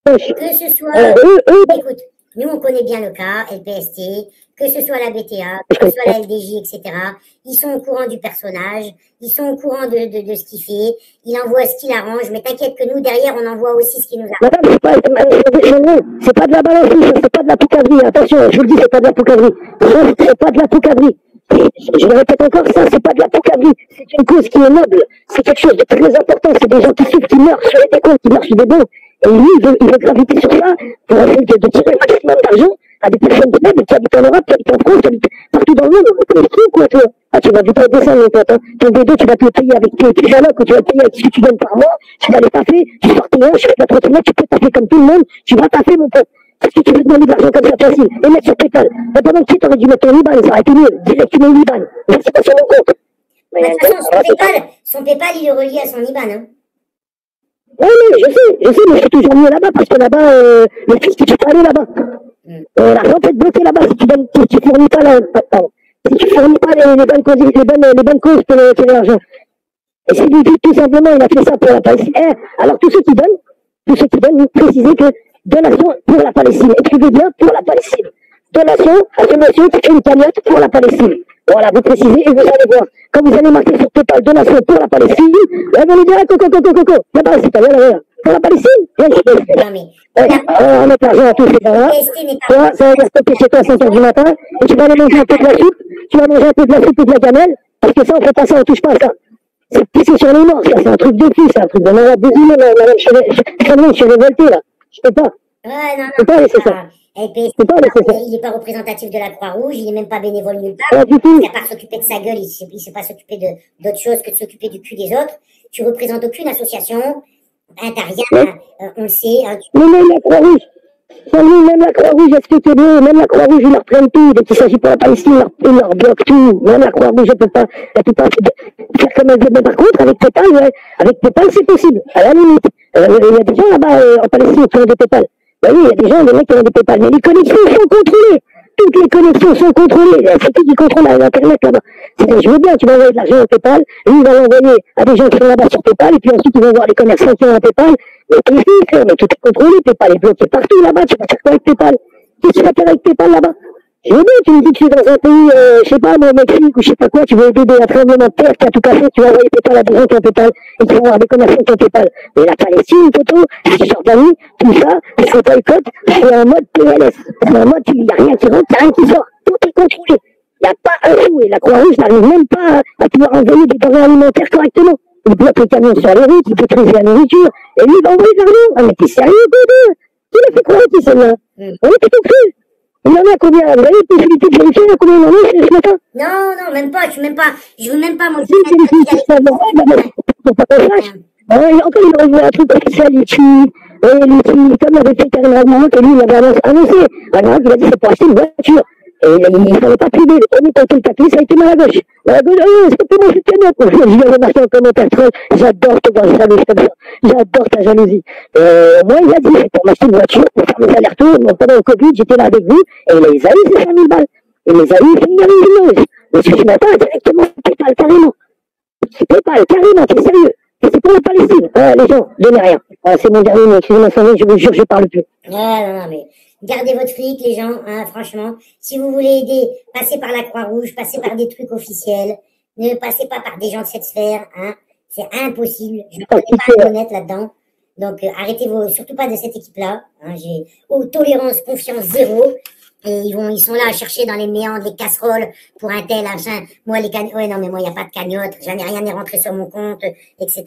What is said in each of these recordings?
Que ce soit, écoute, nous on connaît bien le cas, LPST, que ce soit la BTA, que ce soit la LDJ, etc. Ils sont au courant du personnage, ils sont au courant de ce qu'il fait, il envoie ce qu'il arrange, mais t'inquiète que nous, derrière, on envoie aussi ce qui nous arrange. Madame, c'est pas de la balancerie, c'est pas de la poucavrie, attention, je vous le dis, c'est pas de la poucavrie. C'est pas de la poucavrie. Je le répète encore, ça, c'est pas de la poucavrie. C'est une cause qui est noble. C'est quelque chose de très important. C'est des gens qui souffrent, qui meurent sur les décomptes, qui meurent sur des bons. Et lui, il veut graviter sur ça pour essayer de tirer le maximum d'argent à des personnes de même qui habitent en Europe, qui habitent en France, qui habitent partout dans le monde. Mais c'est tout, quoi, toi. Ah, tu vas du temps descendre, mon pote, hein. Ton B2, tu vas te le payer avec tes allocs, ou tu vas le payer avec ce que tu gagnes par mois. Tu vas aller taffer, tu sors tes hanches, avec la trottinette, tu peux taffer comme tout le monde. Tu vas taffer, mon pote. Parce que tu veux demander de l'argent comme ça facile et mettre sur PayPal. Mais pendant que tu t'aurais dû mettre ton IBAN, ça aurait été mieux. Direct, tu mets l'IBAN. Mais c'est pas sur mon compte. Mais de toute façon, son PayPal, il est relié à son IBAN, hein. Oui, je sais, mais c'est toujours mieux là-bas, parce que là-bas, le fisc, tu peux aller là-bas. L'argent peut être bloqué là-bas si tu fournis pas si tu fournis pas les bonnes causes pour tirer l'argent. Et c'est lui, tout simplement, il a fait ça pour la Palestine. Alors, tous ceux qui donnent, précisez que donation pour la Palestine. Écrivez bien pour la Palestine. Donation à ce monsieur qui fait une cagnotte pour la Palestine. Voilà, vous précisez et vous allez voir. Quand vous allez marquer sur PayPal donation pour la Palestine, là, vous allez dire, coco. Là-bas, c'est pas là. Pour la Palestine? Non, mais. On met l'argent à tous ces gens-là. Toi, ça va stopper chez toi à 5 h du matin, et tu vas aller manger un peu de la soupe, tu vas manger un peu de la soupe et de la gamelle, parce que ça, on fait pas ça, on touche pas à ça. C'est pisser sur les morts, ça, c'est un truc de fou, c'est un truc de malade. Désolé, madame, je suis révolté, là. Je peux pas. Ouais, non. Je peux pas laisser ça. Il n'est pas représentatif de la Croix-Rouge, il n'est même pas bénévole nulle part. Du tout. Il n'a pas s'occuper de sa gueule, il ne sait pas s'occuper d'autre chose que de s'occuper du cul des autres. Tu représentes aucune association, t'as rien, on le sait. Mais même la Croix-Rouge, même la Croix-Rouge, expliquez bien, même la Croix-Rouge, ils leur prennent tout. Dès qu'il s'agit pour la Palestine, ils leur bloquent tout. Même la Croix-Rouge, elle peut pas faire comme elle veut. Mais par contre, avec PayPal, c'est possible, à la limite. Il y a des gens là-bas, en Palestine, qui ont des PayPal. Ben oui, il y a des gens, des mecs qui ont des PayPal, mais les connexions sont contrôlées. Toutes les connexions sont contrôlées. C'est qui contrôle l'Internet là-bas? Je veux bien, tu vas envoyer de l'argent au PayPal, lui, il va l'envoyer à des gens qui sont là-bas sur PayPal, et puis ensuite, ils vont voir les commerçants qui ont un PayPal. Mais tout est contrôlé, PayPal est bloqué partout là-bas. Tu vas faire quoi avec PayPal? Qu'est-ce que tu vas faire avec PayPal là-bas? Je veux bien, tu me dis que tu es dans un pays, je sais pas, au Mexique ou je sais pas quoi, tu veux aider un tremblement de terre qui a tout cassé, tu vas envoyer PayPal à des gens qui ont PayPal et qui vont avoir des commerçants qui ont PayPal. Mais la Palestine, Toto, la Jordanie, tout ça, c'est boycott, c'est un mode PLS. C'est un mode, il n'y a rien qui rentre, il n'y a rien qui sort. Tout est contrôlé. Il n'y a pas un sou et la Croix-Rouge n'arrive même pas à pouvoir envoyer des denrées alimentaires correctement. Il bloque les camions sur les routes, il peut triser la nourriture, et lui, il va envoyer vers nous. Ah, mais t'es sérieux, Toto? Qui l'a fait croire qui, celle-là? On est tout cru. Il en a combien? Vous avez la possibilité de vérifier combien il en a ce matin? Non, même pas, je veux même pas, moi, Encore, il aurait vu un truc officiel, comme il avait fait Karim Ragnarouk, et lui, il avait annoncé. Ragnarouk, il a dit, c'est pour acheter une voiture. Et il ne fallait pas priver. Le premier temps qu'il taclé, ça a été mal à gauche. À gauche, c'est pas moi, c'est cagnotte. Je lui avais marqué en commentaire, j'adore te voir ça, comme ça. J'adore ta jalousie. Moi, il a dit, c'est pour m'acheter une voiture, pour faire mes allers-retours. Pendant le Covid, j'étais là avec vous, et il les a eu, ces 5000 balles. Il les a eu, c'est une mérineuse. Mais ce matin, directement, PayPal, carrément. C'est PayPal, carrément, c'est sérieux. Et c'est pour la Palestine. Les gens, donnez rien. C'est mon dernier mot, excusez-moi, je vous jure, je parle plus. Non, mais gardez votre fric, les gens, hein, franchement. Si vous voulez aider, passez par la Croix-Rouge, passez par des trucs officiels. Ne passez pas par des gens de cette sphère, hein. C'est impossible. Je ne suis pas honnête là-dedans. Donc, arrêtez-vous, surtout pas de cette équipe-là. Hein. J'ai tolérance, confiance zéro. Et ils sont là à chercher dans les méandres, les casseroles pour un tel, machin. Moi, les cagnottes, ouais, non, mais moi, il n'y a pas de cagnotte. Jamais rien n'est rentré sur mon compte, etc.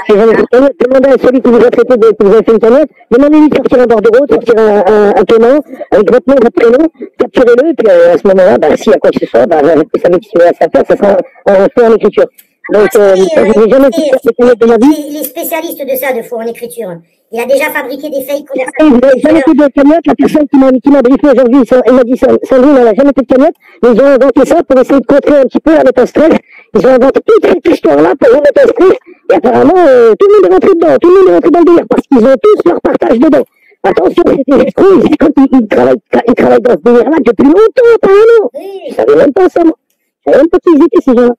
Demandez à celui qui vous a traité que vous avez fait une cagnotte, demandez-lui de sortir un bordereau, de sortir un paiement, avec votre nom, votre prénom, capturez-le, et puis à ce moment-là, s'il y a quoi que ce soit, vous savez ce qu'il reste à faire, ça sera en faux en écriture. Donc, j'ai jamais pu faire des cagnottes de ma vie. Il est spécialiste de ça, de faux en écriture. Il a déjà fabriqué des fake conversations. Vous n'avez jamais fait de cagnotte. La personne qui m'a briefé aujourd'hui, elle m'a dit, Sandrine, elle n'a jamais fait de cagnotte. Mais ils ont inventé ça pour essayer de contrer un petit peu, la mettre en stress. Ils ont inventé toute cette histoire-là pour vous mettre en stress. Et apparemment, tout le monde est rentré dedans. Tout le monde est rentré dans le délire parce qu'ils ont tous leur partage dedans. Attention, c'est des escrocs. Ils travaillent dans ce délire-là depuis longtemps, apparemment. Je savais même pas ça, moi. Je savais même pas qui ils étaient, ces gens-là.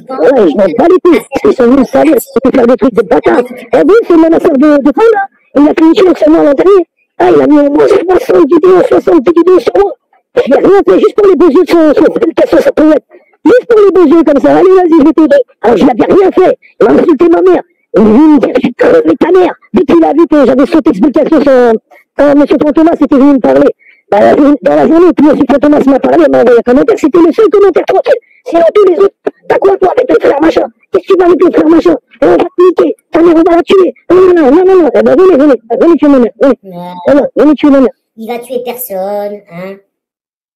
Voilà, je m'en bats les couilles. Ils sont venus me salir, c'était faire des trucs de bâtards. Et vous, c'est une affaire de fond, là. Il a fait une chose seulement l'an dernier. Ah, il a mis au moins 70 vidéos sur moi. Je n'ai rien fait, juste pour les beaux yeux de son publication, ça peut être. Juste pour les beaux yeux comme ça. Allez, vas-y, je vais t'aider. Alors, je n'avais rien fait. Il m'a insulté ma mère. Il est venu me dire, je suis crevé ta mère. Dès qu'il a vu que j'avais sauté explication quand M. Fantomas était venu me parler. Bah, dans la journée, puis M. Fantomas m'a parlé, il m'a envoyé un commentaire. C'était le seul commentaire tranquille. Sinon, tous les autres, t'as quoi toi avec le frère machin? Qu'est-ce que tu vas avec le frère machin? On va te niquer. Ta mère, on va la tuer. Non. Eh ben, venez tuer ma mère. Venez tuer ma mère. Il va tuer personne, hein.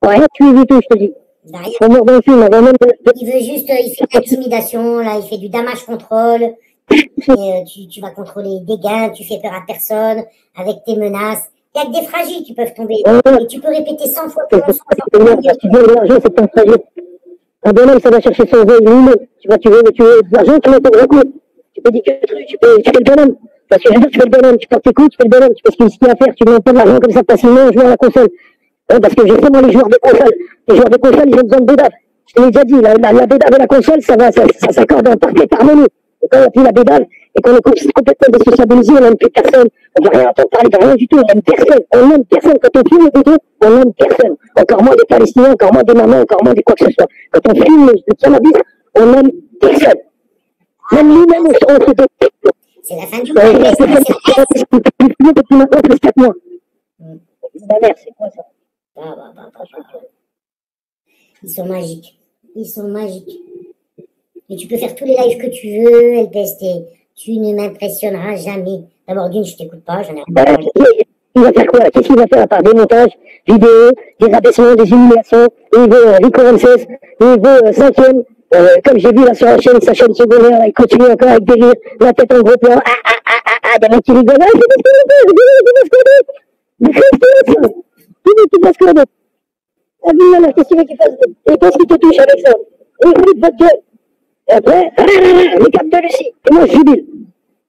Ouais, tuer du tout, je te dis. Il veut juste, il fait de l'intimidation, là, il fait du damage control. Et, tu vas contrôler des gains, tu fais peur à personne, avec tes menaces. Il y a que des fragiles qui peuvent tomber. Et tu peux répéter 100 fois que l'argent, c'est un fragile. Un bonhomme, ça va chercher son vœu lui-même. Tu veux de l'argent, tu mets ton gros coup. Tu peux dire que tu fais le bonhomme. Parce que je veux dire, tu fais le bonhomme, tu portes tes coups, tu fais le bonhomme, tu fais ce qu'il y a à faire, tu ne demandes pas de l'argent comme ça facilement en jouant à la console. Parce que je sais, moi, les joueurs de console, ils ont besoin de bédave. Je te l'ai déjà dit, la bédave et la console, ça s'accorde en parfaite harmonie. Et quand on a plus la bédave, et qu'on est complètement désociabilisé, on n'aime plus personne, on ne va rien entendre parler de rien du tout, on n'aime personne. Quand on filme les vidéos, on n'aime personne. Encore moins des Palestiniens, encore moins des mamans, encore moins de quoi que ce soit. Quand on filme le cannabis, on n'aime personne. Même nous-mêmes, on se déteste. C'est la fin du monde. Depuis maintenant, plus 4 mois. Ma mère, c'est quoi ça? Ils sont magiques. Ils sont magiques. Et tu peux faire tous les lives que tu veux, LPST. Tu ne m'impressionneras jamais. D'abord, d'une, je t'écoute pas, j'en ai rien. Il va faire quoi? Qu'est-ce qu'il va faire à part des montages, vidéos, des rabaissements, des humiliations? Il veut Rico Ramsès, il veut 5e. Comme j'ai vu là sur la chaîne, sa chaîne secondaire, il continue encore avec des rires, la tête en gros plan. Des mecs qui rigolent. C'est des Christ, qui passe quoi d'autre? Ah oui, là, qu'est-ce que tu veux qu'il fasse d'autre? Et qu'est-ce qui te touche avec ça? Écoute votre gueule. Et après, les capes de Lucie. Et moi, je jubile.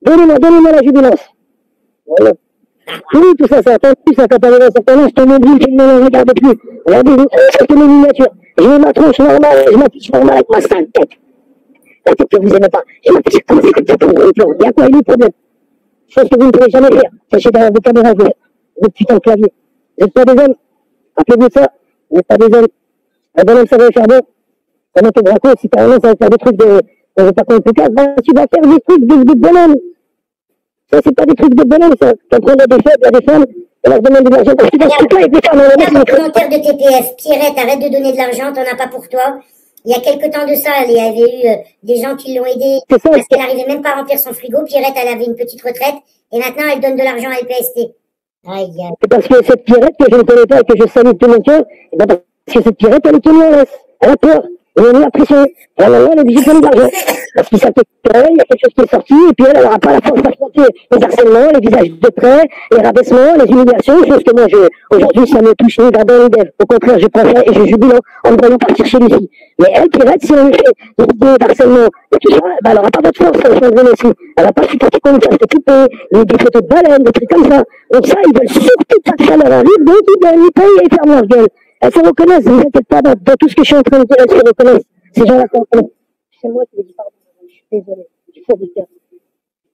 Donnez-moi la jubilance. Voilà. Oui, tout ça, ça attend plus, ça quand t'arrives à un certain âge, ton mobile, tu ne me regardes plus. Regardez, c'est mes miniatures. J'ai ma tronche normale, je m'affiche normal avec ma sale tête. La tête que vous aimez pas. Je m'affiche comme ça, comme ça, comme ça. Il y a quoi, il est le problème? Chose que vous ne pourrez jamais faire. Sachez derrière vos caméras, vous putain de clavier. Vous n'êtes pas des hommes. Appelez-vous ça. Vous n'êtes pas des hommes. Un bonhomme, ça va faire bon. Pendant que Braco, si t'as un homme, ça va faire des trucs de, je sais pas comment plus calme, tu vas faire des trucs de bonhomme. Ça, c'est pas des trucs de bonhomme, ça. T'en prends des faibles, il y a des femmes, et leur demande de l'argent. Parce que dans ce truc-là, avec les femmes, on Regarde le commentaire de TPF. Pierrette, arrête de donner de l'argent, t'en as pas pour toi. Il y a quelque temps de ça, il y avait eu des gens qui l'ont aidé parce qu'elle n'arrivait même pas à remplir son frigo. Pierrette, elle avait une petite retraite, et maintenant, elle donne de l'argent à LPST. Aïe, aïe. C'est parce que cette Pierrette que je ne connais pas et que je salue de tout mon cœur, parce que cette Pierrette, elle est tenue en laisse. Elle a peur. Et on l'a pressionné. Et alors, elle est obligée de donner de l'argent. Parce qu'il s'appelle, il y a quelque chose qui est sorti, et puis elle n'aura pas la force d'affronter les harcèlements, les visages de près, les rabaissements, les humiliations, chose que moi, aujourd'hui, ça me touche ni gardant ni d'elle. Au contraire, je préfère et je jubile en me voyant partir chez Lucie. Mais elle, Pierrette, si on lui fait des vidéos d'harcèlement, et tout ça, bah, elle n'aura pas votre force, elle change aussi. Elle n'a pas supporté qu'on lui fasse des coupés, des photos de baleines, des trucs comme ça. Donc ça, ils veulent surtout pas que ça leur arrive, donc ils payent et ils ferment leur gueule. Elles se reconnaissent, ne vous inquiétez pas, dans tout ce que je suis en train de dire, elles se reconnaissent. Ces gens-là se reconnaissent. C'est moi qui vous dis pardon, je suis désolé, il faut du cœur.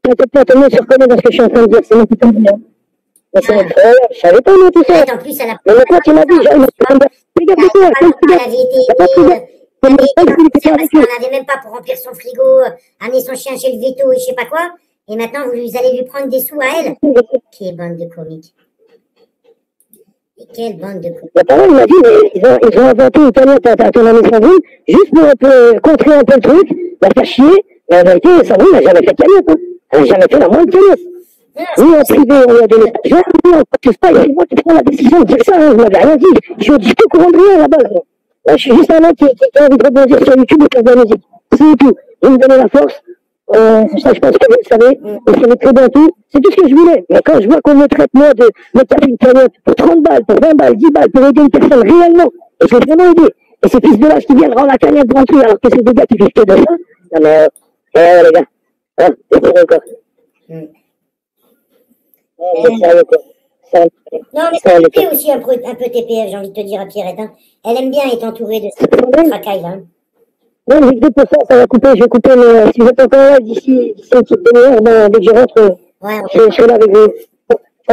T'inquiète pas, tout le monde se reconnaît dans ce que je suis en train de dire, c'est moi qui t'en dis. Mais c'est incroyable, je savais pas moi tout ça. En plus, elle a... Mais maintenant, tu m'as dit, j'ai regarde-toi, comme tu parce qu'on n'avait même pas pour remplir son frigo, amener son chien chez le veto et je sais pas quoi. Et maintenant, vous allez lui prendre des sous à elle. Quelle bande de comiques. Et quelle bande de comiques. La parole, il m'a dit, mais ils ont inventé une cagnotte à ton ami Sandrine, juste pour contrer un peu le truc, la faire chier. Mais en vérité, Sandrine n'a jamais fait de cagnotte. Hein. Elle n'a jamais fait la moindre cagnotte. Ni en privé, on lui a donné. Je ne sais pas, c'est moi qui prends la décision de dire ça, hein, je m'avais rien dit. Je suis au courant de rien à la base. Là, je suis juste un mec qui a envie de rebondir sur YouTube et faire de la musique. C'est tout. Vous me donnez la force. Ça, je pense que vous le savez. Vous savez très bien tout. C'est tout ce que je voulais. Mais quand je vois qu'on me traite, moi, de me taper une cagnotte pour 30 balles, pour 20 balles, 10 balles, pour aider une personne réellement, et je l'ai vraiment aidé. Et ces fils de lâches qui viennent rendre la cagnotte remplie alors que c'est des gars qui vivent que de ça. Non, mais, les gars. Hein, c'est pour encore. Sérieux, quoi. Non, mais ça fait aussi un peu TPF, j'ai envie de te dire à Pierrette. Hein. Elle aime bien être entourée de cette racaille, là. Non, j'ai que 2%, ça va couper, je vais couper, mais si vous êtes encore là d'ici une petite demi-heure, dès que je rentre, je serai là avec vous.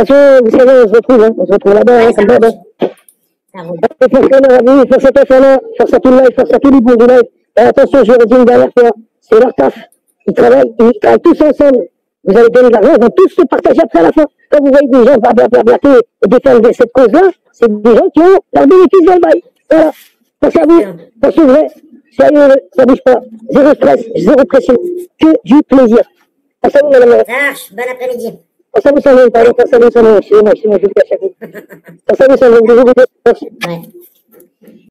toute façon, vous savez, on se retrouve, hein. On se retrouve là-bas, hein, comme d'hab. Ça roule. Force à vous, force à toi, Sana, force à tout le live, force à tous les bons du live. Et attention, je le redis une dernière fois, c'est leur taf. Ils travaillent tous ensemble. Vous allez donner de l'argent, ils vont tous se partager après à la fin. Quand vous voyez des gens blablabla et défendre cette cause-là, c'est des gens qui ont leur bénéfice dans le bail. Voilà. Pensez à vous, pensez vrai, sérieux, ça bouge pas. Zéro stress, zéro pression, que du plaisir. Pensez à vous, madame. Ça marche, bon après-midi. Pensez à vous, Sandrine, pardon, pensez à vous, Sandrine. Excusez-moi, je vous le cache à vous. Pensez à vous, Sandrine, désolé. Merci. Ouais.